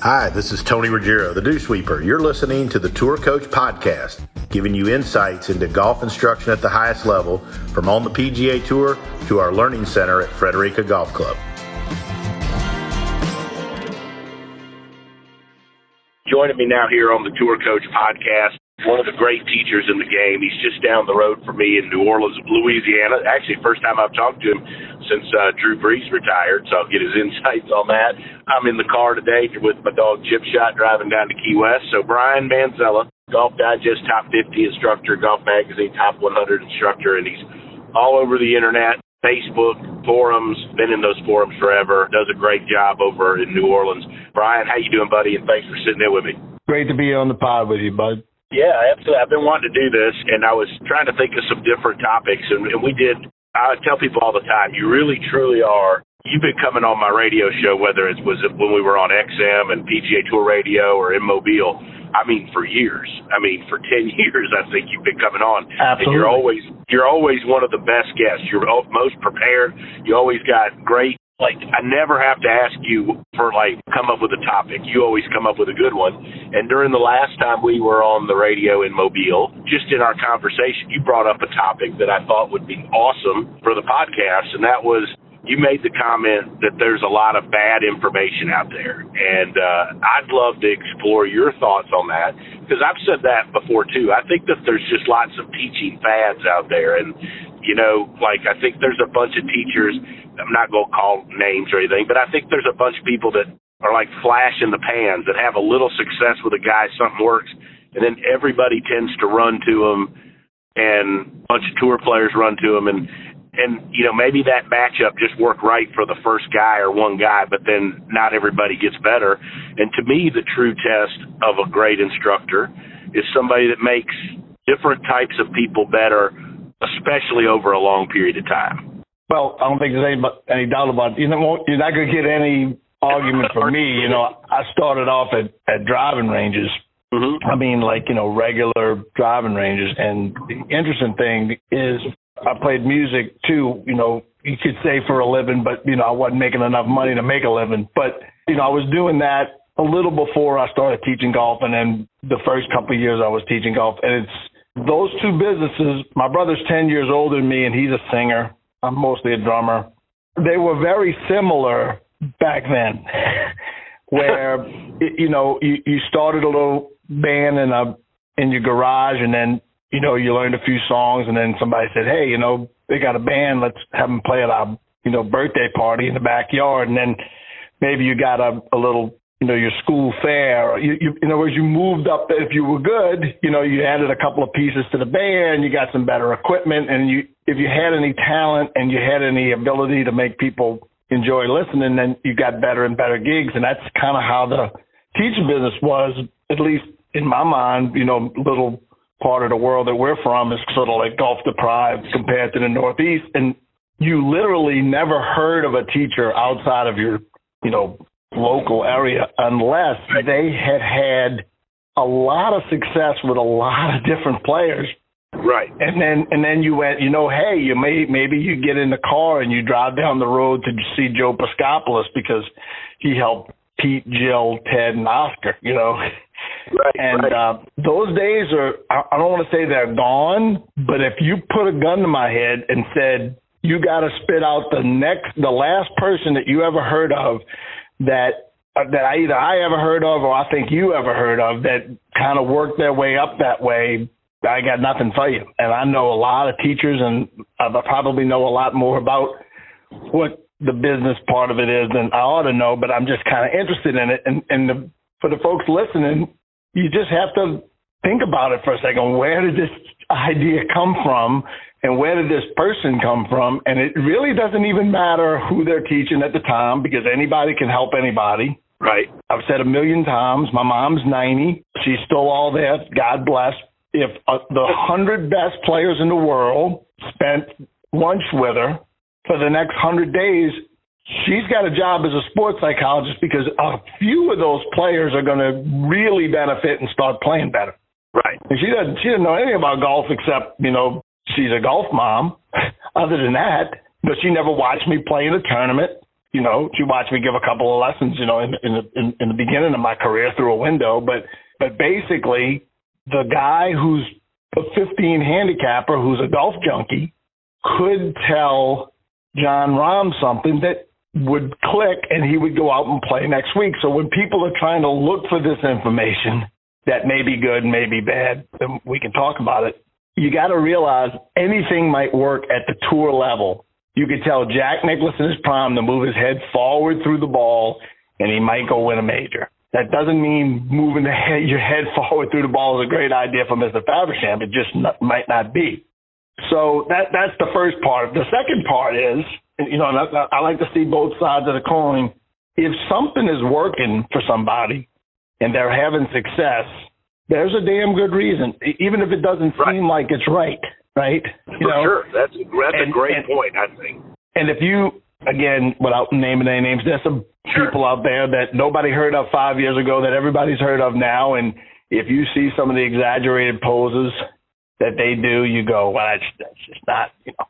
Hi, this is Tony Ruggiero, the Dew Sweeper. You're listening to the Tour Coach Podcast, giving you insights into golf instruction at the highest level, from on the PGA Tour to our learning center at Frederica Golf Club. Joining me now here on the Tour Coach Podcast, one of the great teachers in the game. He's just down the road from me in New Orleans, Louisiana. Actually, first time I've talked to him since Drew Brees retired, so I'll get his insights on that. I'm in the car today with my dog Chip Shot driving down to Key West. So Brian Manzella, Golf Digest Top 50 instructor, Golf Magazine Top 100 instructor, and he's all over the internet, Facebook, forums, been in those forums forever, does a great job over in New Orleans. Brian, how you doing, buddy? And thanks for sitting there with me. Great to be on the pod with you, bud. Yeah, absolutely. I've been wanting to do this, and I was trying to think of some different topics, and we did. I tell people all the time, you really, truly are. You've been coming on my radio show, whether it was when we were on XM and PGA Tour Radio or in Mobile, I mean, for years. I mean, for 10 years, I think you've been coming on. Absolutely. And you're always one of the best guests. You're most prepared. You always got great. I never have to ask you for, come up with a topic. You always come up with a good one. And during the last time we were on the radio in Mobile, just in our conversation, you brought up a topic that I thought would be awesome for the podcast, and that was you made the comment that there's a lot of bad information out there. And I'd love to explore your thoughts on that, because I've said that before, too. I think that there's just lots of teaching fads out there. And, I think there's a bunch of teachers, I'm not going to call names or anything, but I think there's a bunch of people that are like flash in the pans, that have a little success with a guy, something works, and then everybody tends to run to them, and a bunch of tour players run to them, and maybe that matchup just worked right for the first guy or one guy, but then not everybody gets better. And to me, the true test of a great instructor is somebody that makes different types of people better, especially over a long period of time. Well, I don't think there's any doubt about it. You're not going to get any argument from me. I started off at driving ranges. Mm-hmm. I mean, regular driving ranges. And the interesting thing is I played music, too, you could say for a living, but, I wasn't making enough money to make a living. But, I was doing that a little before I started teaching golf, and then the first couple of years I was teaching golf. And it's those two businesses. My brother's 10 years older than me, and he's a singer. I'm mostly a drummer. They were very similar back then, where, you started a little band in your garage, and then, you learned a few songs, and then somebody said, hey, they got a band, let's have them play at our, birthday party in the backyard. And then maybe you got a little, your school fair. As you moved up, if you were good, you added a couple of pieces to the band, you got some better equipment, and if you had any talent and you had any ability to make people enjoy listening, then you got better and better gigs. And that's kind of how the teaching business was, at least in my mind. Little part of the world that we're from is sort of like golf deprived compared to the Northeast. And you literally never heard of a teacher outside of your, local area unless they had a lot of success with a lot of different players. Right. And then you went, hey, maybe you get in the car and you drive down the road to see Joe Piscopoulos because he helped Pete, Jill, Ted, and Oscar, Right, and right. Those days I don't want to say they're gone, but if you put a gun to my head and said, you got to spit out the last person that you ever heard of that either I ever heard of or I think you ever heard of that kind of worked their way up that way, I got nothing for you. And I know a lot of teachers, and I probably know a lot more about what the business part of it is than I ought to know, but I'm just kind of interested in it. And for the folks listening, you just have to think about it for a second. Where did this idea come from, and where did this person come from? And it really doesn't even matter who they're teaching at the time, because anybody can help anybody. Right. I've said a million times, my mom's 90. She's still all there. God bless. If the 100 best players in the world spent lunch with her for the next 100 days, she's got a job as a sports psychologist, because a few of those players are going to really benefit and start playing better. Right. And she didn't know anything about golf except, she's a golf mom. Other than that, but she never watched me play in a tournament. You know, she watched me give a couple of lessons, you know, in the beginning of my career through a window. But basically, the guy who's a 15 handicapper who's a golf junkie could tell John Rahm something that would click, and he would go out and play next week. So when people are trying to look for this information that may be good, may be bad, then we can talk about it. You got to realize anything might work at the tour level. You could tell Jack Nicklaus in his prime to move his head forward through the ball, and he might go win a major. That doesn't mean moving your head forward through the ball is a great idea for Mr. Faversham. It just might not be. So that's the first part. The second part is, you know, and I like to see both sides of the coin. If something is working for somebody and they're having success, there's a damn good reason, even if it doesn't seem like it's right, You know? Sure. That's a great point, I think. And if you, again, without naming any names, there's some people out there that nobody heard of 5 years ago that everybody's heard of now. And if you see some of the exaggerated poses that they do, you go, well, that's just not, you know,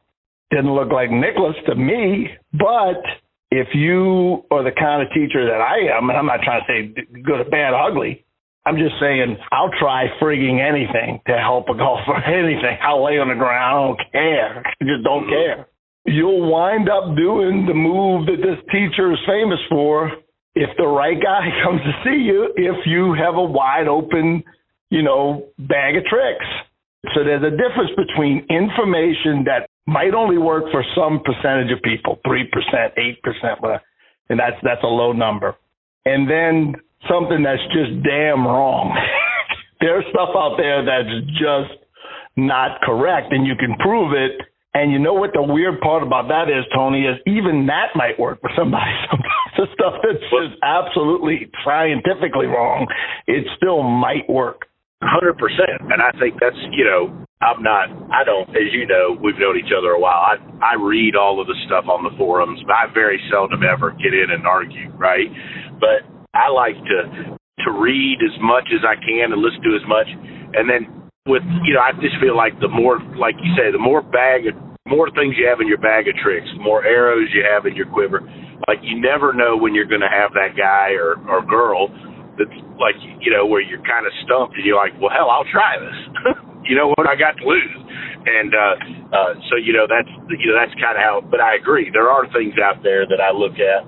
didn't look like Nicklaus to me. But if you are the kind of teacher that I am, and I'm not trying to say good or bad or ugly, I'm just saying I'll try frigging anything to help a golfer, anything. I'll lay on the ground. I don't care. I just don't care. You'll wind up doing the move that this teacher is famous for if the right guy comes to see you, if you have a wide open, you know, bag of tricks. So there's a difference between information that might only work for some percentage of people, 3%, 8%, whatever, and that's a low number. And then something that's just damn wrong. There's stuff out there that's just not correct, and you can prove it. And you know what the weird part about that is, Tony, is even that might work for somebody. Sometimes the stuff that's just absolutely scientifically wrong, it still might work. 100%. And I think that's, you know, I don't, as you know, we've known each other a while. I read all of the stuff on the forums, but I very seldom ever get in and argue, right? But I like to read as much as I can and listen to as much. And then with, you know, I just feel like the more, like you say, the more things you have in your bag of tricks, the more arrows you have in your quiver. Like, you never know when you're going to have that guy or girl that's like, you know, where you're kind of stumped and you're like, well, hell, I'll try this. You know what I got to lose? And so, you know, that's kind of how, but I agree. There are things out there that I look at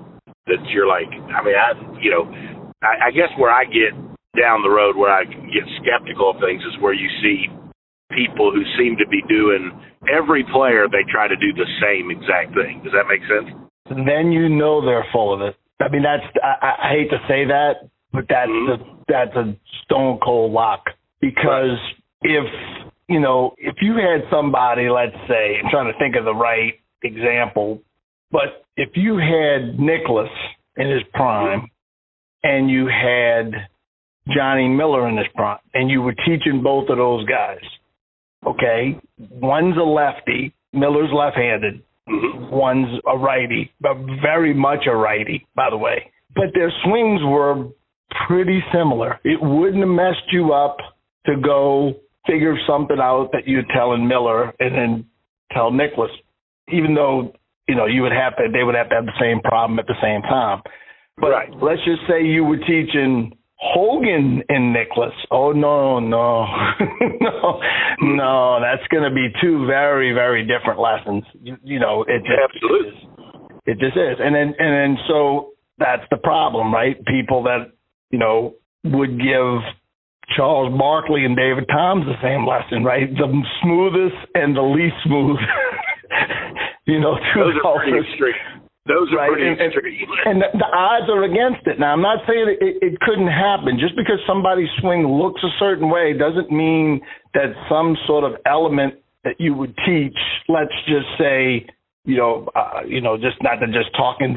that you're like, I mean, I guess where I get down the road where I get skeptical of things is where you see people who seem to be doing every player, they try to do the same exact thing. Does that make sense? And then you know they're full of it. I mean, I hate to say that, but that's a stone cold lock. Because if you had somebody, let's say, I'm trying to think of the right example, but if you had Nicklaus in his prime and you had Johnny Miller in his prime and you were teaching both of those guys, okay, one's a lefty, Miller's left-handed, one's a righty, but very much a righty, by the way. But their swings were pretty similar. It wouldn't have messed you up to go figure something out that you're telling Miller and then tell Nicklaus, even though, you know, they would have to have the same problem at the same time. But let's just say you were teaching Hogan and Nicklaus. Oh, no. No, that's going to be two very, very different lessons. You know, it just is. And then so that's the problem, right? People that, you know, would give Charles Barkley and David Toms the same lesson, right? The smoothest and the least smooth. You know, those are pretty extreme. Those are pretty extreme. And the odds are against it. Now, I'm not saying it couldn't happen. Just because somebody's swing looks a certain way doesn't mean that some sort of element that you would teach, let's just say, just not to just talk in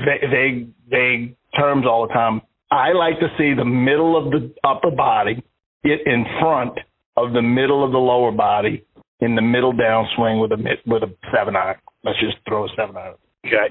vague terms all the time. I like to see the middle of the upper body get in front of the middle of the lower body in the middle downswing with a 7-iron. Let's just throw a 7-iron. Okay.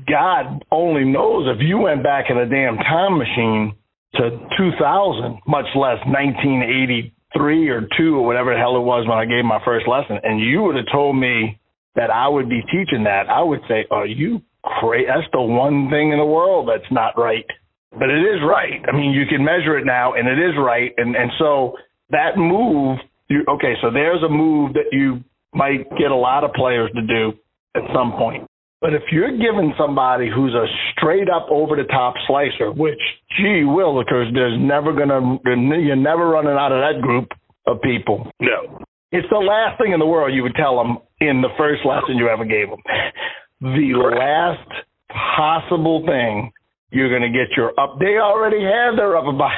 God only knows if you went back in a damn time machine to 2000, much less 1983 or 2 or whatever the hell it was when I gave my first lesson, and you would have told me that I would be teaching that, I would say, are you That's the one thing in the world that's not right. But it is right. I mean, you can measure it now, and it is right. And so that move, so there's a move that you might get a lot of players to do at some point. But if you're giving somebody who's a straight-up over-the-top slicer, which, gee willikers, you're never running out of that group of people. No. It's the last thing in the world you would tell them in the first lesson you ever gave them. The last possible thing you're going to get they already have their upper body,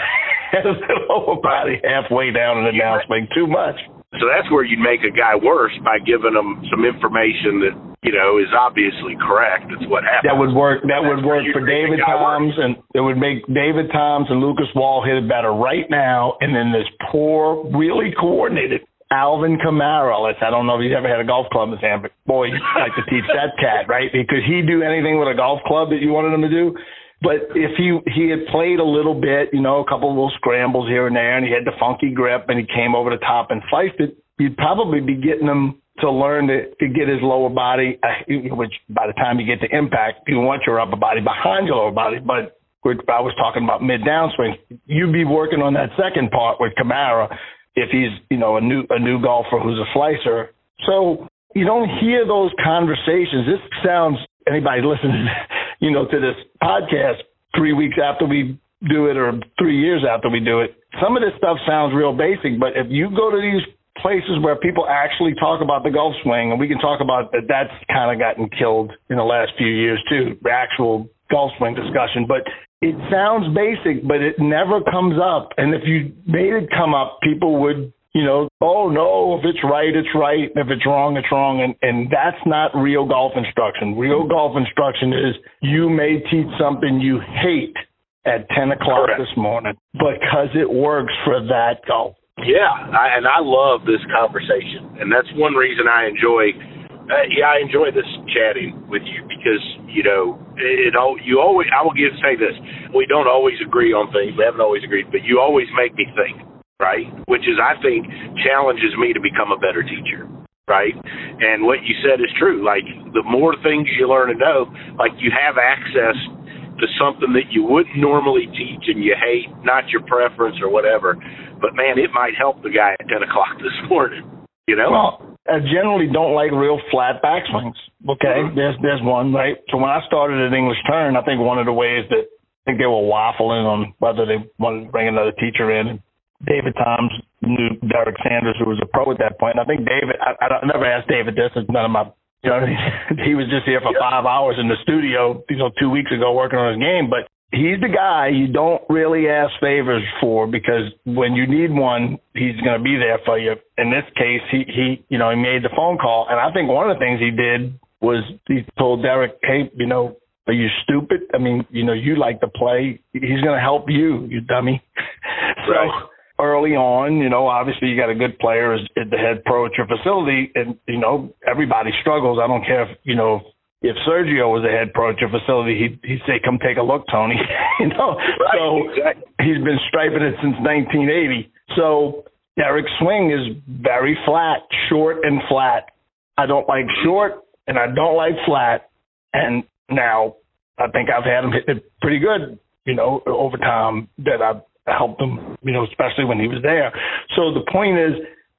their lower body halfway down in the downswing, too much. So that's where you'd make a guy worse by giving them some information that, is obviously correct. It's what happens. That would work. That would work for David Toms, and it would make David Toms and Lucas Wall hit it better right now. And then this poor, really coordinated Alvin Kamara. I don't know if he's ever had a golf club in his hand, but boy, you'd like to teach that cat, right? Could he do anything with a golf club that you wanted him to do? But if he had played a little bit, a couple of little scrambles here and there, and he had the funky grip, and he came over the top and sliced it, you'd probably be getting him to learn to get his lower body, which by the time you get to impact, you want your upper body behind your lower body. But I was talking about mid-downswing. You'd be working on that second part with Kamara if he's, a new golfer who's a slicer. So you don't hear those conversations. This sounds, anybody listening, to this podcast 3 weeks after we do it or 3 years after we do it, some of this stuff sounds real basic, but if you go to these places where people actually talk about the golf swing, and we can talk about that's kind of gotten killed in the last few years too, the actual golf swing discussion, but it sounds basic, but it never comes up. And if you made it come up, people would, oh no, if it's right, it's right. If it's wrong, it's wrong. And that's not real golf instruction. Real golf instruction is you may teach something you hate at 10 o'clock this morning because it works for that golf. Yeah, and I love this conversation, and that's one reason I enjoy. I enjoy this chatting with you because I will say this: we don't always agree on things. We haven't always agreed, but you always make me think, right? Which is, I think, challenges me to become a better teacher, right? And what you said is true. Like the more things you learn to know, like you have access to something that you wouldn't normally teach and you hate, not your preference or whatever. But, man, it might help the guy at 10 o'clock this morning, Well, I generally don't like real flat backswings, okay? Mm-hmm. There's one, right? So when I started at English Turn, I think one of the ways that they were waffling on whether they wanted to bring another teacher in. And David Toms knew Derek Sanders, who was a pro at that point. And I think David, I never asked David this. It's none of my, he was just here for 5 hours in the studio, 2 weeks ago working on his game. But he's the guy you don't really ask favors for because when you need one, he's going to be there for you. In this case, he made the phone call. And I think one of the things he did was he told Derek, hey, are you stupid? I mean, you like to play. He's going to help you, you dummy. Right. So early on, obviously you got a good player as the head pro at your facility, and, everybody struggles. I don't care if Sergio was a head pro at your facility, he'd say, come take a look, Tony. Right, so exactly. He's been striping it since 1980. So Derek's swing is very flat, short and flat. I don't like short and I don't like flat. And now I think I've had him hit it pretty good, over time that I've helped him, especially when he was there. So the point is,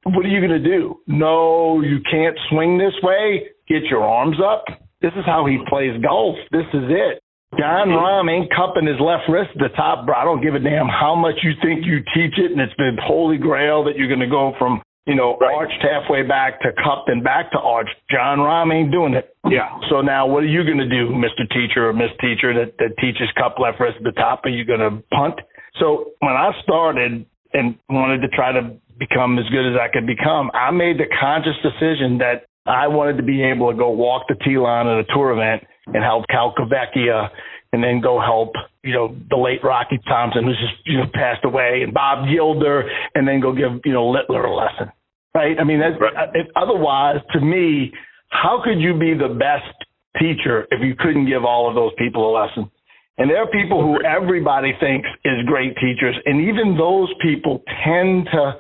what are you going to do? No, you can't swing this way. Get your arms up. This is how he plays golf. This is it. John Rahm ain't cupping his left wrist at the top, bro. I don't give a damn how much you think you teach it, and it's the holy grail that you're going to go from, arched halfway back to cupped and back to arched. John Rahm ain't doing it. Yeah. So now what are you going to do, Mr. Teacher or Miss Teacher that teaches cup left wrist at the top? Are you going to punt? So when I started and wanted to try to become as good as I could become, I made the conscious decision that I wanted to be able to go walk the tee line at a tour event and help Cal Cavecchia and then go help, the late Rocky Thompson, who's just, passed away, and Bob Gilder, and then go give, Littler a lesson, right? I mean, otherwise, to me, how could you be the best teacher if you couldn't give all of those people a lesson? And there are people who everybody thinks is great teachers, and even those people tend to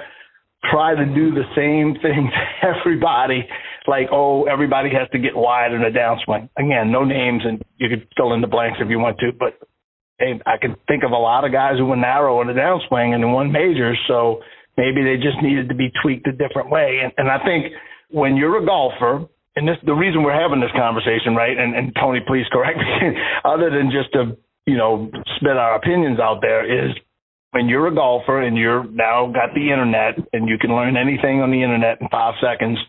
try to do the same thing to everybody. like, oh, everybody has to get wide in a downswing. Again, no names, and you could fill in the blanks if you want to, but hey, I can think of a lot of guys who were narrow in a downswing and won majors, so maybe they just needed to be tweaked a different way. And I think when you're a golfer, and this the reason we're having this conversation, right, and Tony, please correct me, other than just to, spit our opinions out there, is when you're a golfer and you're now got the internet and you can learn anything on the internet in 5 seconds,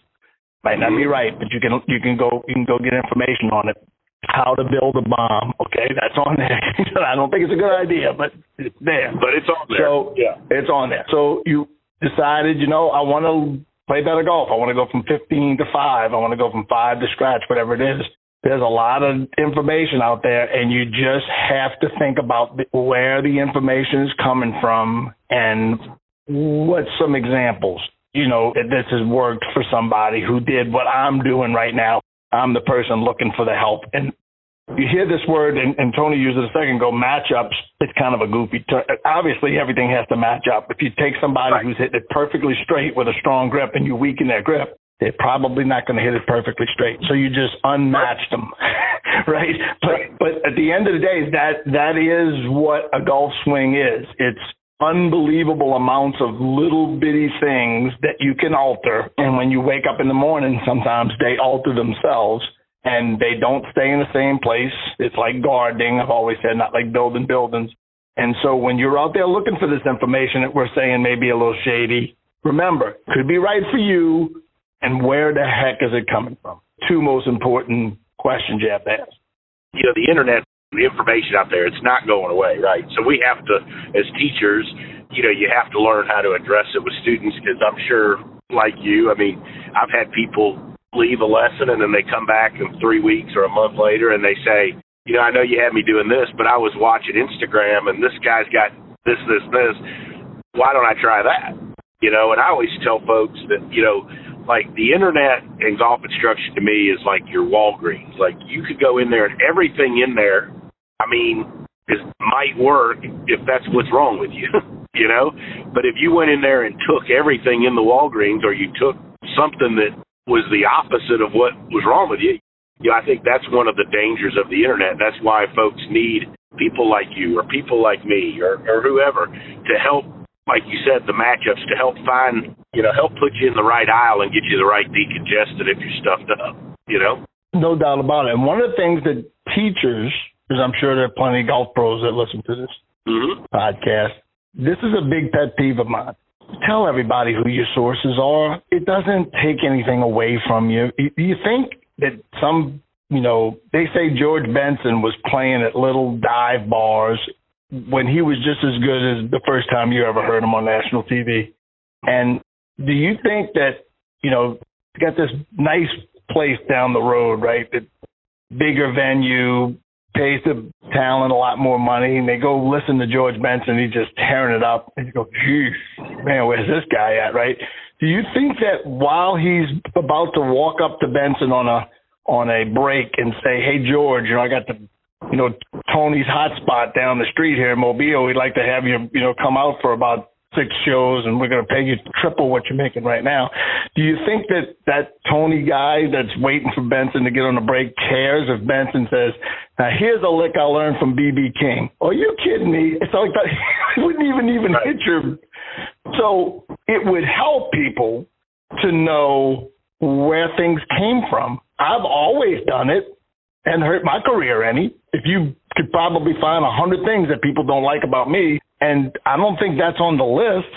might not be right, but you can go get information on it. How to build a bomb, okay? That's on there. I don't think it's a good idea, but it's there. But it's on there. So, yeah. It's on there. So you decided, I want to play better golf. I want to go from 15 to 5. I want to go from 5 to scratch, whatever it is. There's a lot of information out there, and you just have to think about where the information is coming from and what's some examples. This has worked for somebody who did what I'm doing right now. I'm the person looking for the help. And you hear this word, and Tony used it a second ago, matchups. It's kind of a goofy term. Obviously, everything has to match up. If you take somebody who's hitting it perfectly straight with a strong grip and you weaken their grip, they're probably not going to hit it perfectly straight. So you just unmatched them, right? But at the end of the day, that is what a golf swing is. It's unbelievable amounts of little bitty things that you can alter. And when you wake up in the morning, sometimes they alter themselves and they don't stay in the same place. It's like gardening, I've always said, not like building buildings. And so when you're out there looking for this information that we're saying may be a little shady, remember, could be right for you, and where the heck is it coming from? 2 most important questions you have to ask. The internet, the information out there, it's not going away, right? So we have to, as teachers, you have to learn how to address it with students, because I'm sure, like you, I've had people leave a lesson and then they come back in 3 weeks or a month later and they say, I know you had me doing this, but I was watching Instagram and this guy's got this. Why don't I try that? And I always tell folks that, like the internet and golf instruction to me is like your Walgreens. Like you could go in there and everything in there, it might work if that's what's wrong with you, But if you went in there and took everything in the Walgreens, or you took something that was the opposite of what was wrong with you, I think that's one of the dangers of the internet. That's why folks need people like you or people like me or whoever to help, like you said, the matchups, to help find, help put you in the right aisle and get you the right decongestant if you're stuffed up, No doubt about it. And one of the things that teachers, because I'm sure there are plenty of golf pros that listen to this podcast, this is a big pet peeve of mine. Tell everybody who your sources are. It doesn't take anything away from you. You think that they say George Benson was playing at little dive bars when he was just as good as the first time you ever heard him on national TV. And do you think that, you got this nice place down the road, right? The bigger venue, pays the talent a lot more money, and they go listen to George Benson, he's just tearing it up, and you go, geez, man, where's this guy at, right? Do you think that while he's about to walk up to Benson on a break and say, hey, George, I got the Tony's hot spot down the street here in Mobile, we'd like to have you, come out for about 6 shows, and we're going to pay you triple what you're making right now. Do you think that Tony guy that's waiting for Benson to get on the break cares if Benson says, now here's a lick I learned from B.B. King? Are you kidding me? It's like that. It wouldn't even hit your. So it would help people to know where things came from. I've always done it and hurt my career any. If you could probably find 100 things that people don't like about me, and I don't think that's on the list.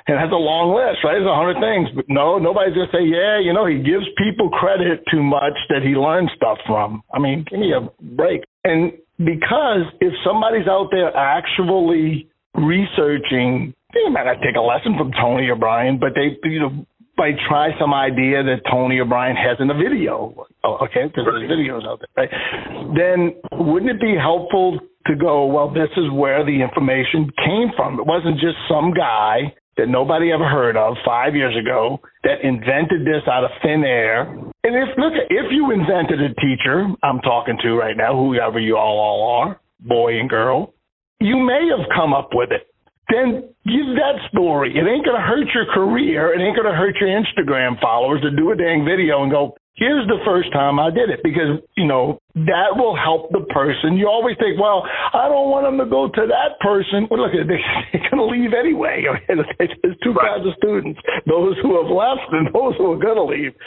And that's a long list, right? There's 100 things. But no, nobody's going to say, yeah, he gives people credit too much that he learned stuff from. Give me a break. And because if somebody's out there actually researching, they might not take a lesson from Tony or Brian, but they, might try some idea that Tony or Brian has in a video. Okay, because there's videos out there, right? Then wouldn't it be helpful to go, well, this is where the information came from. It wasn't just some guy that nobody ever heard of 5 years ago that invented this out of thin air. And if you invented a teacher, I'm talking to right now, whoever you all are, boy and girl, you may have come up with it. then give that story. It ain't going to hurt your career. It ain't going to hurt your Instagram followers to do a dang video and go, here's the first time I did it, because, that will help the person. You always think, well, I don't want them to go to that person. Well, look, they're going to leave anyway. There's two kinds of students, those who have left and those who are going to leave.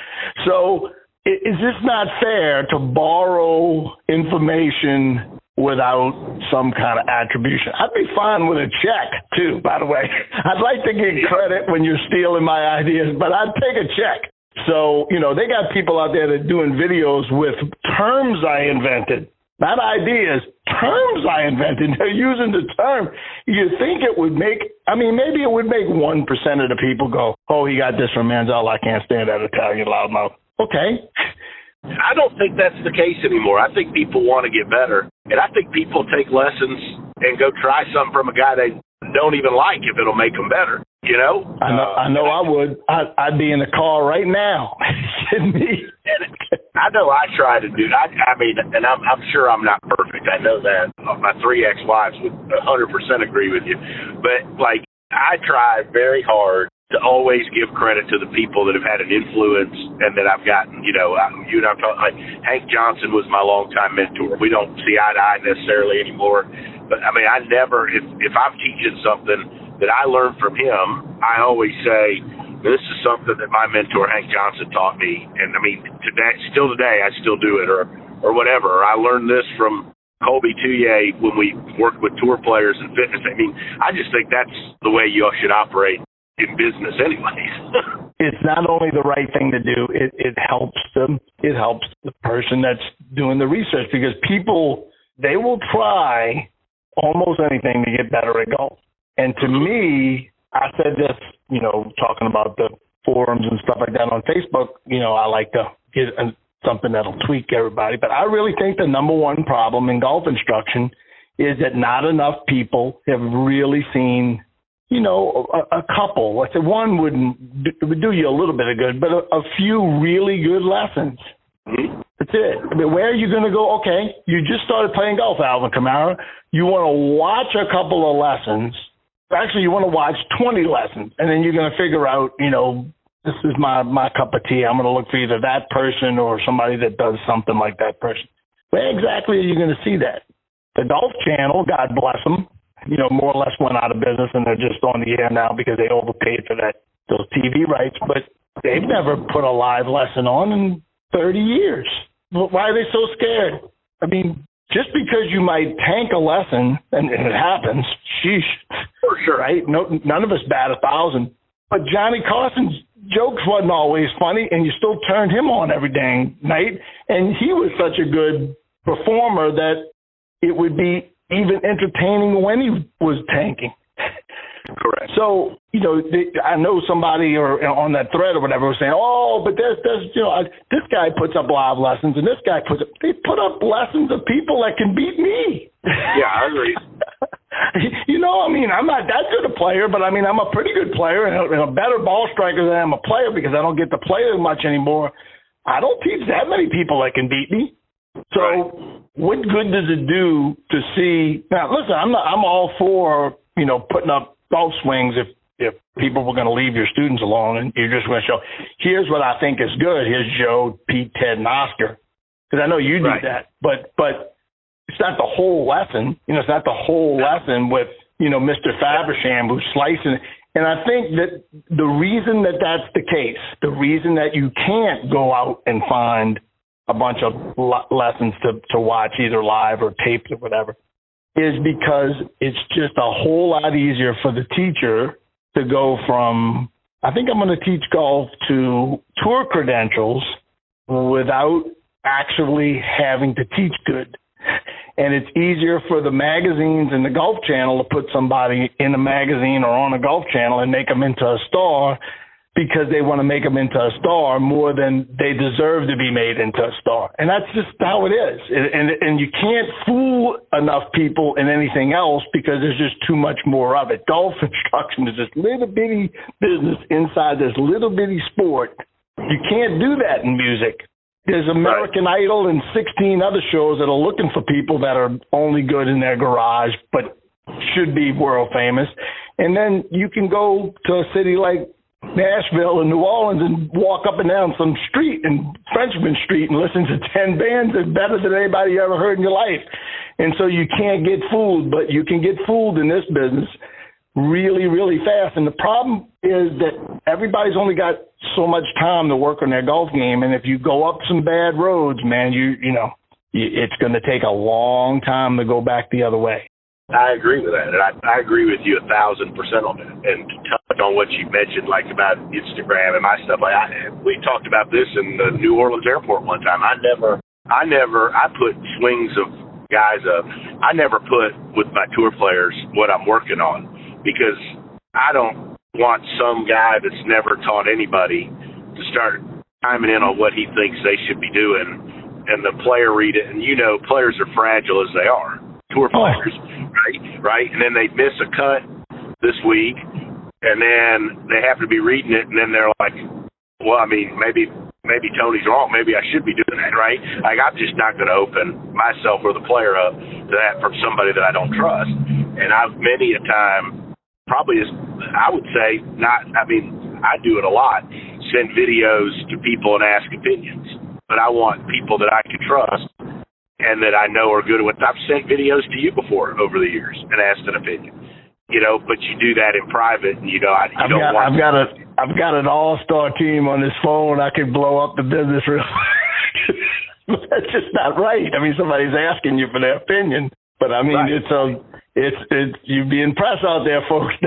So is this not fair to borrow information without some kind of attribution? I'd be fine with a check, too, by the way. I'd like to get credit when you're stealing my ideas, but I'd take a check. So, they got people out there that are doing videos with terms I invented, not ideas, terms I invented. They're using the term. You think it would make, maybe it would make 1% of the people go, oh, he got this from Manzella. I can't stand that Italian loudmouth. Okay. I don't think that's the case anymore. I think people want to get better. And I think people take lessons and go try something from a guy they don't even like if it'll make them better. I know I would. I'd be in the car right now. Kidding me? And I know I try to do. And I'm sure I'm not perfect. I know that. My 3 ex-wives would 100% agree with you. But I try very hard to always give credit to the people that have had an influence and that I've gotten. You and I've talked. Hank Johnson was my longtime mentor. We don't see eye to eye necessarily anymore. But I never. If I'm teaching something that I learned from him, I always say, this is something that my mentor, Hank Johnson, taught me. And today, I still do it or whatever. Or I learned this from Colby Touye when we worked with tour players and fitness. I just think that's the way you all should operate in business anyways. It's not only the right thing to do, it helps them. It helps the person that's doing the research, because people, they will try almost anything to get better at golf. And to me, I said this, talking about the forums and stuff like that on Facebook, I like to get something that'll tweak everybody. But I really think the number one problem in golf instruction is that not enough people have really seen, a couple. Let's say one would do you a little bit of good, but a few really good lessons. That's it. Where are you going to go? Okay, you just started playing golf, Alvin Kamara. You want to watch a couple of lessons. Actually, you want to watch 20 lessons, and then you're going to figure out, this is my cup of tea. I'm going to look for either that person or somebody that does something like that person. Where exactly are you going to see that? The Golf Channel, God bless them, more or less went out of business, and they're just on the air now because they overpaid for those TV rights. But they've never put a live lesson on in 30 years. Why are they so scared? Just because you might tank a lesson, and it happens, sheesh, for sure, right? No, none of us bat 1,000. But Johnny Carson's jokes wasn't always funny, and you still turned him on every dang night. And he was such a good performer that it would be even entertaining when he was tanking. Correct. So, I know somebody or on that thread or whatever was saying, oh, but there's this guy puts up live lessons and this guy they put up lessons of people that can beat me. Yeah, I agree. I'm not that good a player, but I'm a pretty good player and a better ball striker than I'm a player, because I don't get to play as much anymore. I don't teach that many people that can beat me. So What good does it do to see? Now, listen, I'm all for, putting up golf swings if people were going to leave your students alone and you're just going to show, here's what I think is good. Here's Joe, Pete, Ted, and Oscar. Because I know you do that, but it's not the whole lesson. It's not the whole lesson with, Mr. Fabersham who's slicing it. And I think that the reason that that's the case, the reason that you can't go out and find a bunch of lessons to watch either live or taped or whatever, is because it's just a whole lot easier for the teacher to go from, I think I'm going to teach golf, to tour credentials without actually having to teach good. And it's easier for the magazines and the Golf Channel to put somebody in a magazine or on a Golf Channel and make them into a star, because they want to make them into a star more than they deserve to be made into a star. And that's just how it is. And you can't fool enough people in anything else, because there's just too much more of it. Golf instruction is this little bitty business inside this little bitty sport. You can't do that in music. There's American Idol and 16 other shows that are looking for people that are only good in their garage but should be world famous. And then you can go to a city like Nashville and New Orleans and walk up and down some street in Frenchman Street and listen to 10 bands that's better than anybody you ever heard in your life. And so you can't get fooled, but you can get fooled in this business really, really fast. And the problem is that everybody's only got so much time to work on their golf game. And if you go up some bad roads, man, it's going to take a long time to go back the other way. I agree with that, and I agree with you 1,000% on that. And to touch on what you mentioned, like about Instagram and my stuff, we talked about this in the New Orleans airport one time. I put swings of guys up. I never put with my tour players what I'm working on, because I don't want some guy that's never taught anybody to start chiming in on what he thinks they should be doing, and the player read it. And players are fragile as they are, tour players. Right? And then they miss a cut this week, and then they have to be reading it, and then they're like, well, I mean, maybe Tony's wrong. Maybe I should be doing that, right? Like, I'm just not going to open myself or the player up to that from somebody that I don't trust. And I've many a time, probably I would say I do it a lot, send videos to people and ask opinions. But I want people that I can trust and that I know are good at what. I've sent videos to you before over the years and asked an opinion, but you do that in private, and I've got an all-star team on this phone. I could blow up the business real. That's just not right. I mean, somebody's asking you for their opinion, but I mean, right. It's you'd be impressed out there, folks.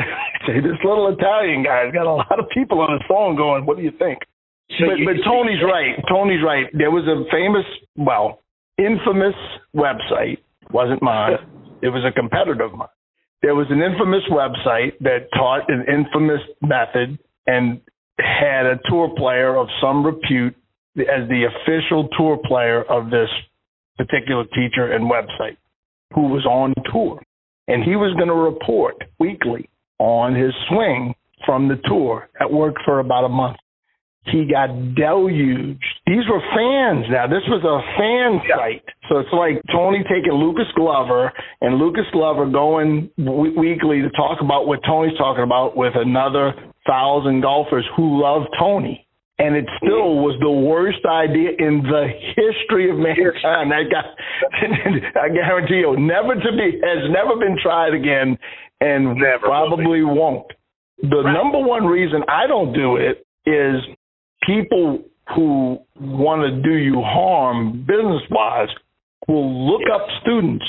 Say, this little Italian guy's got a lot of people on his phone going, what do you think? But Tony's right. Tony's right. There was a infamous website, wasn't mine. It was a competitor of mine. There was an infamous website that taught an infamous method and had a tour player of some repute as the official tour player of this particular teacher and website who was on tour. And he was going to report weekly on his swing from the tour. That worked for about a month. He got deluged. These were fans now. This was a fan site. So it's like Tony taking Lucas Glover and Lucas Glover going weekly to talk about what Tony's talking about with another 1,000 golfers who love Tony. And it still was the worst idea in the history of mankind. That guy, I guarantee you, has never been tried again, and probably won't. The number one reason I don't do it is people who want to do you harm business-wise will look up students.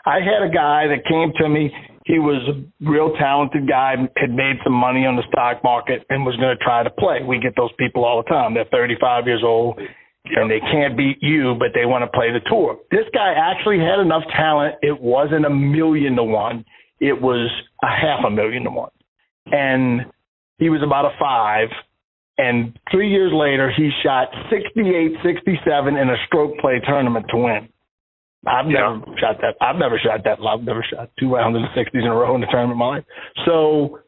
I had a guy that came to me. He was a real talented guy, had made some money on the stock market, and was going to try to play. We get those people all the time. They're 35 years old, and they can't beat you, but they want to play the tour. This guy actually had enough talent. It wasn't 1,000,000 to 1. It was 500,000 to 1. And he was about a 5. And 3 years later, he shot 68, 67 in a stroke play tournament to win. I've never shot that. I've never shot that low. I've never shot 2 rounds in the 60s in a row in a tournament in my life. So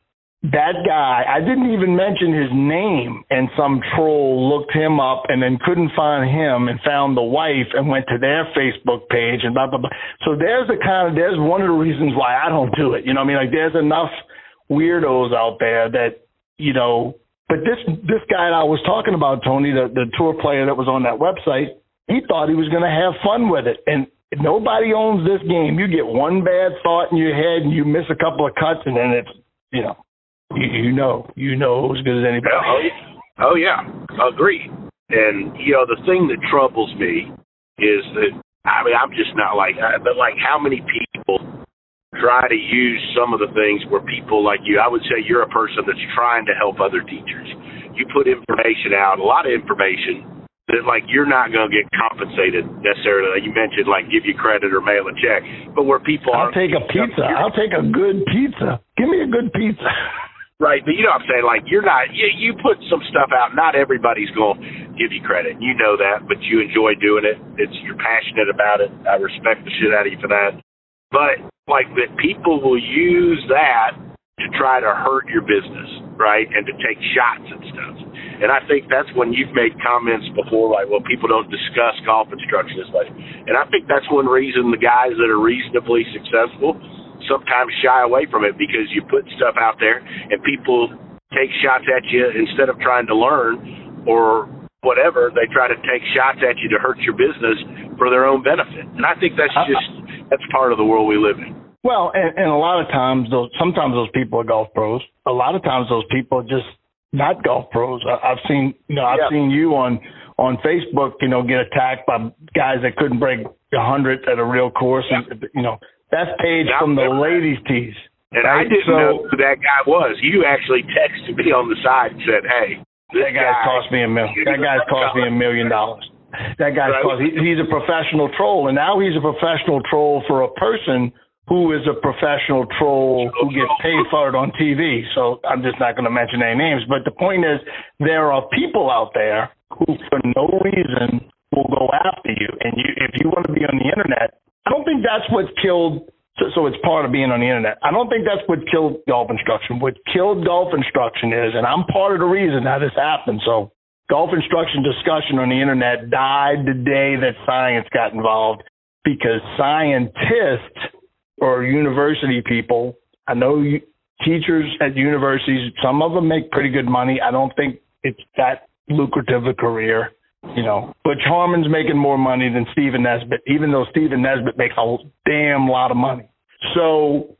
that guy, I didn't even mention his name, and some troll looked him up and then couldn't find him and found the wife and went to their Facebook page and blah, blah, blah. So there's one of the reasons why I don't do it. You know what I mean? Like, there's enough weirdos out there that, but this guy I was talking about, Tony, the tour player that was on that website, he thought he was going to have fun with it. And nobody owns this game. You get one bad thought in your head and you miss a couple of cuts, and then it's, you know as good as anybody. Oh yeah, agreed. And, the thing that troubles me is that, I'm just not like, but like how many people try to use some of the things where people like you, I would say you're a person that's trying to help other teachers. You put information out, a lot of information that like you're not going to get compensated necessarily. You mentioned like give you credit or mail a check, but where people I'll take a pizza. I'll take a good pizza. Give me a good pizza. Right, but you know what I'm saying? Like you're not, you put some stuff out. Not everybody's going to give you credit. You know that, but you enjoy doing it. You're passionate about it. I respect the shit out of you for that. But like that people will use that to try to hurt your business, right? And to take shots and stuff. And I think that's when you've made comments before, like, well, people don't discuss golf instruction as much. And I think that's one reason the guys that are reasonably successful sometimes shy away from it because you put stuff out there and people take shots at you instead of trying to learn or whatever. They try to take shots at you to hurt your business for their own benefit. And I think that's part of the world we live in. Well, and a lot of times, sometimes those people are golf pros. A lot of times those people are just not golf pros. I've seen you on Facebook, get attacked by guys that couldn't break 100 at a real course. And, that's Paige from the ladies' tees. And right? I didn't know who that guy was. You actually texted me on the side and said, hey, that guy's cost me $1 million. That guy's cost me $1 million. That guy's he's a professional troll, and now he's a professional troll for a person who is a professional troll who gets paid for it on TV. So I'm just not going to mention any names. But the point is, there are people out there who, for no reason, will go after you. And if you want to be on the internet, I don't think that's what's killed. So it's part of being on the internet. I don't think that's what killed golf instruction. What killed golf instruction is, and I'm part of the reason how this happened. So golf instruction discussion on the internet died the day that science got involved, because scientists or university people, I know teachers at universities, some of them make pretty good money. I don't think it's that lucrative a career. Butch Harmon's making more money than Stephen Nesbitt, even though Stephen Nesbitt makes a damn lot of money. So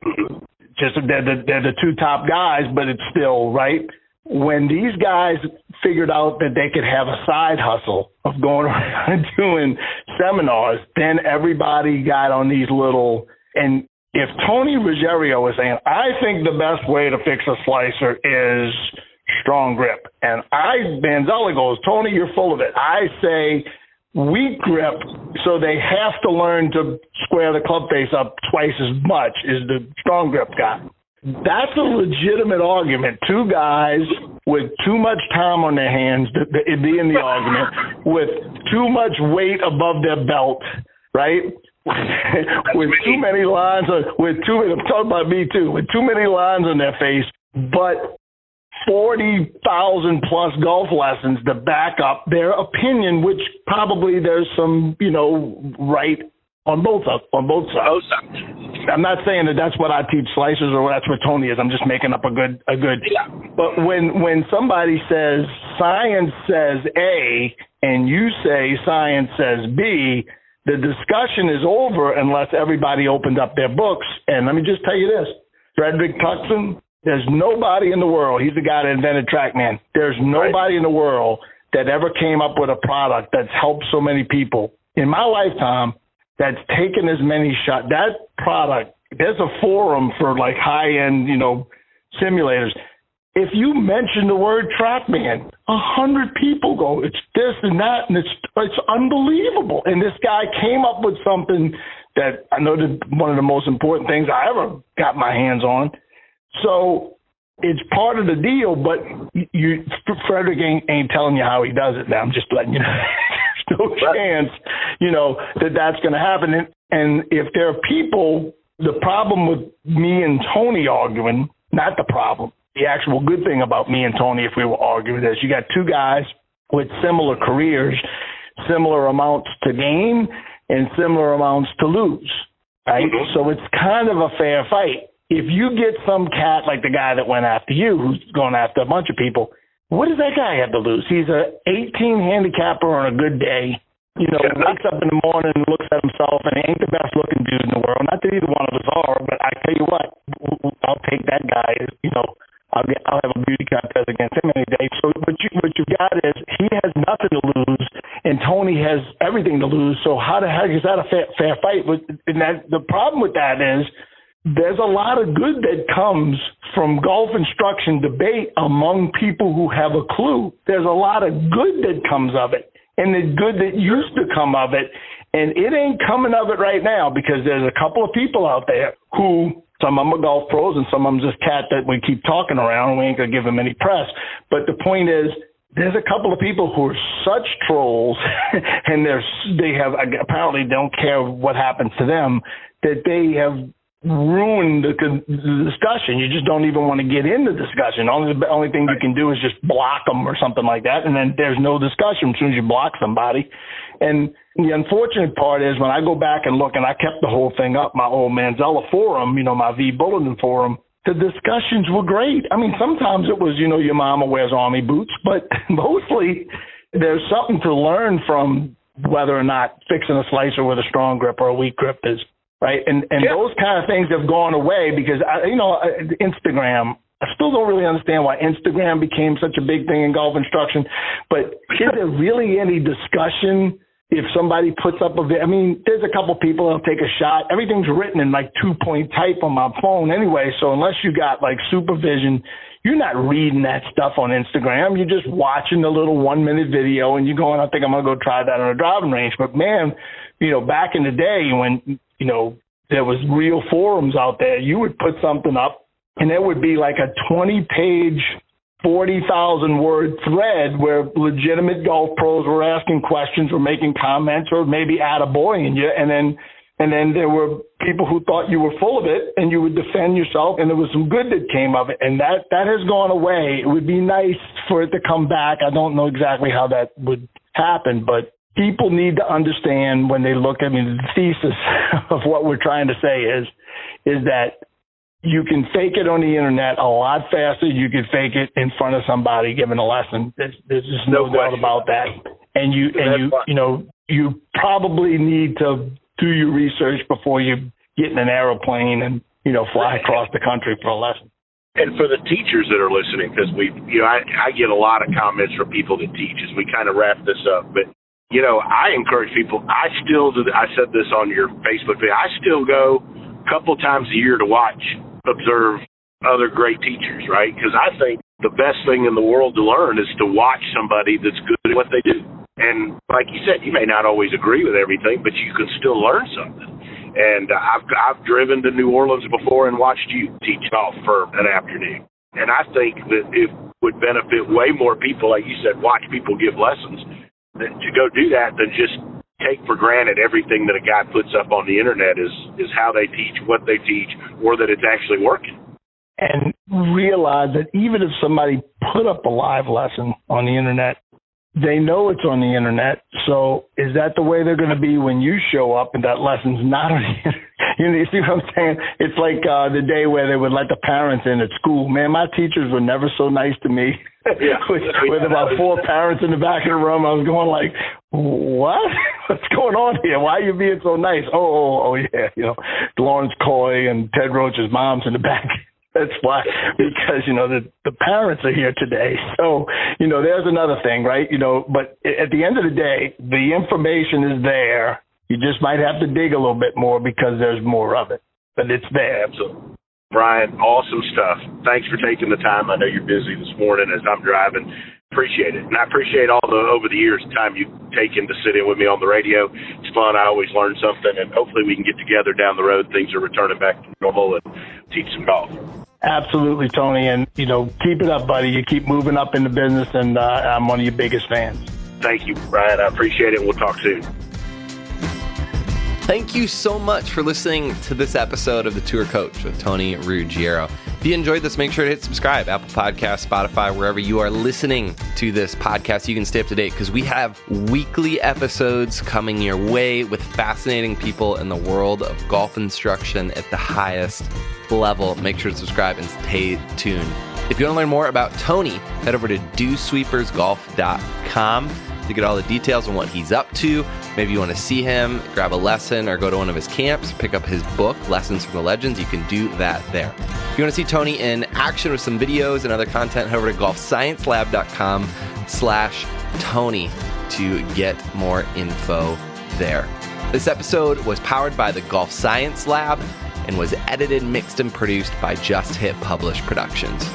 just they're the two top guys, but it's still right. When these guys figured out that they could have a side hustle of going around and doing seminars, then everybody got on these little, and if Tony Ruggiero was saying, I think the best way to fix a slicer is strong grip. And Manzella goes, Tony, you're full of it. I say weak grip, so they have to learn to square the club face up twice as much as the strong grip guy. That's a legitimate argument. Two guys with too much time on their hands to be in the argument, with too much weight above their belt, right? With too many lines, I'm talking about me too, with too many lines on their face, but 40,000 plus golf lessons to back up their opinion, which probably there's some, right on both sides. I'm not saying that that's what I teach slicers or that's what Tony is. I'm just making up a good. Yeah. But when somebody says science says A and you say science says B, the discussion is over unless everybody opened up their books. And let me just tell you this, Frederick Tuxton, there's nobody in the world. He's the guy that invented TrackMan. There's nobody in the world that ever came up with a product that's helped so many people in my lifetime, that's taken as many shots. That product, there's a forum for like high-end, simulators. If you mention the word TrackMan, 100 people go, it's this and that, and it's unbelievable. And this guy came up with something that I know that one of the most important things I ever got my hands on. So it's part of the deal, but Frederick ain't telling you how he does it now. I'm just letting you know. There's no chance, that's going to happen. And if there are people, the problem with me and Tony arguing, not the problem, the actual good thing about me and Tony, if we were arguing, is you got two guys with similar careers, similar amounts to gain, and similar amounts to lose, right? Mm-hmm. So it's kind of a fair fight. If you get some cat like the guy that went after you, who's going after a bunch of people, what does that guy have to lose? He's a 18 handicapper on a good day. Wakes up in the morning and looks at himself, and he ain't the best looking dude in the world. Not that either one of us are, but I tell you what, I'll take that guy. I'll have a beauty contest against him any day. So what you got is he has nothing to lose, and Tony has everything to lose. So how the heck is that a fair fight? And the problem with that is there's a lot of good that comes from golf instruction debate among people who have a clue. There's a lot of good that comes of it, and the good that used to come of it. And it ain't coming of it right now because there's a couple of people out there who, some of them are golf pros and some of them just cat that we keep talking around. We ain't going to give them any press. But the point is, there's a couple of people who are such trolls and they apparently don't care what happens to them, that they have ruin the discussion. You just don't even want to get into discussion. The only thing you can do is just block them or something like that, and then there's no discussion as soon as you block somebody. And the unfortunate part is when I go back and look, and I kept the whole thing up, my old Manzella forum, my V Bulletin forum, the discussions were great. I mean, sometimes it was, your mama wears army boots, but mostly there's something to learn from whether or not fixing a slicer with a strong grip or a weak grip is, right? And those kind of things have gone away because, Instagram, I still don't really understand why Instagram became such a big thing in golf instruction, but is there really any discussion if somebody puts up a video? I mean, there's a couple people that'll take a shot. Everything's written in like 2-point type on my phone anyway, so unless you got like supervision, you're not reading that stuff on Instagram. You're just watching a little 1-minute video and you're going, I think I'm going to go try that on a driving range. But man, back in the day when, there was real forums out there, you would put something up and there would be like a 20-page, 40,000-word thread where legitimate golf pros were asking questions or making comments or maybe attaboying you. And then there were people who thought you were full of it and you would defend yourself, and there was some good that came of it. And that has gone away. It would be nice for it to come back. I don't know exactly how that would happen, but people need to understand when they look at the thesis of what we're trying to say is that you can fake it on the internet a lot faster. You can fake it in front of somebody giving a lesson. There's just no doubt about that. And you probably need to do your research before you get in an aeroplane and, fly across the country for a lesson. And for the teachers that are listening, because I get a lot of comments from people that teach as we kind of wrap this up. But, I encourage people, I said this on your Facebook video, I still go a couple times a year to observe other great teachers, right? Because I think the best thing in the world to learn is to watch somebody that's good at what they do. And like you said, you may not always agree with everything, but you can still learn something. And I've driven to New Orleans before and watched you teach golf for an afternoon. And I think that it would benefit way more people, like you said, watch people give lessons, to go do that than just take for granted everything that a guy puts up on the internet is how they teach, what they teach, or that it's actually working. And realize that even if somebody put up a live lesson on the internet, they know it's on the internet. So is that the way they're going to be when you show up and that lesson's not on the internet? You see what I'm saying? It's like the day where they would let the parents in at school. Man, my teachers were never so nice to me. Yeah. with about 4 parents in the back of the room, I was going like, what? What's going on here? Why are you being so nice? Oh yeah, Lawrence Coy and Ted Roach's mom's in the back. That's why, because, the parents are here today. So, there's another thing, right? But at the end of the day, the information is there. You just might have to dig a little bit more because there's more of it, but it's there. Absolutely. Brian, awesome stuff. Thanks for taking the time. I know you're busy this morning as I'm driving. Appreciate it. And I appreciate over the years, the time you've taken to sit in with me on the radio. It's fun. I always learn something, and hopefully we can get together down the road. Things are returning back to normal and teach some golf. Absolutely, Tony. And, keep it up, buddy. You keep moving up in the business, and I'm one of your biggest fans. Thank you, Brian. I appreciate it. We'll talk soon. Thank you so much for listening to this episode of The Tour Coach with Tony Ruggiero. If you enjoyed this, make sure to hit subscribe, Apple Podcasts, Spotify, wherever you are listening to this podcast. You can stay up to date because we have weekly episodes coming your way with fascinating people in the world of golf instruction at the highest level. Make sure to subscribe and stay tuned. If you want to learn more about Tony, head over to dosweepersgolf.com to get all the details on what he's up to. Maybe you want to see him, grab a lesson, or go to one of his camps, pick up his book, Lessons from the Legends. You can do that there. If you want to see Tony in action with some videos and other content, head over to golfsciencelab.com/Tony to get more info there. This episode was powered by the Golf Science Lab and was edited, mixed, and produced by Just Hit Publish Productions.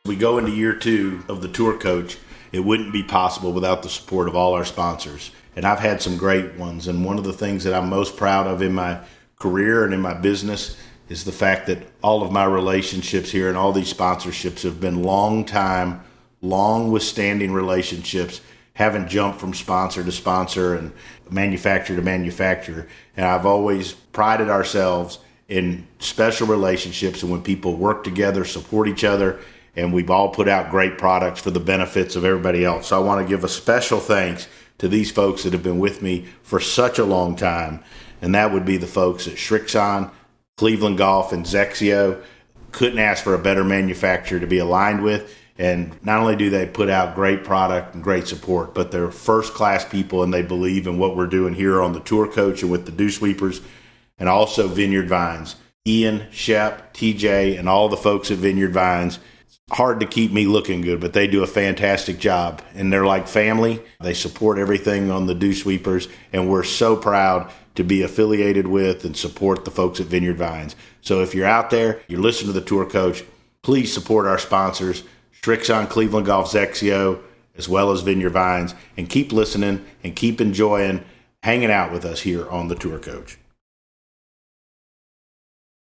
We go into year 2 of the Tour Coach. It wouldn't be possible without the support of all our sponsors. And I've had some great ones. And one of the things that I'm most proud of in my career and in my business is the fact that all of my relationships here and all these sponsorships have been long-withstanding relationships. haven't jumped from sponsor to sponsor and manufacturer to manufacturer. And I've always prided ourselves in special relationships and when people work together, support each other, and we've all put out great products for the benefits of everybody else. So I want to give a special thanks to these folks that have been with me for such a long time. And that would be the folks at Srixon, Cleveland Golf, and Zexio. Couldn't ask for a better manufacturer to be aligned with. And not only do they put out great product and great support, but they're first-class people and they believe in what we're doing here on the Tour Coach and with the Dew Sweepers, and also Vineyard Vines. Ian, Shep, TJ, and all the folks at Vineyard Vines. It's hard to keep me looking good, but they do a fantastic job. And they're like family. They support everything on the Dew Sweepers, and we're so proud to be affiliated with and support the folks at Vineyard Vines. So if you're out there, you're listening to the Tour Coach, please support our sponsors, Srixon, Cleveland Golf, Zexio, as well as Vineyard Vines, and keep listening and keep enjoying hanging out with us here on the Tour Coach.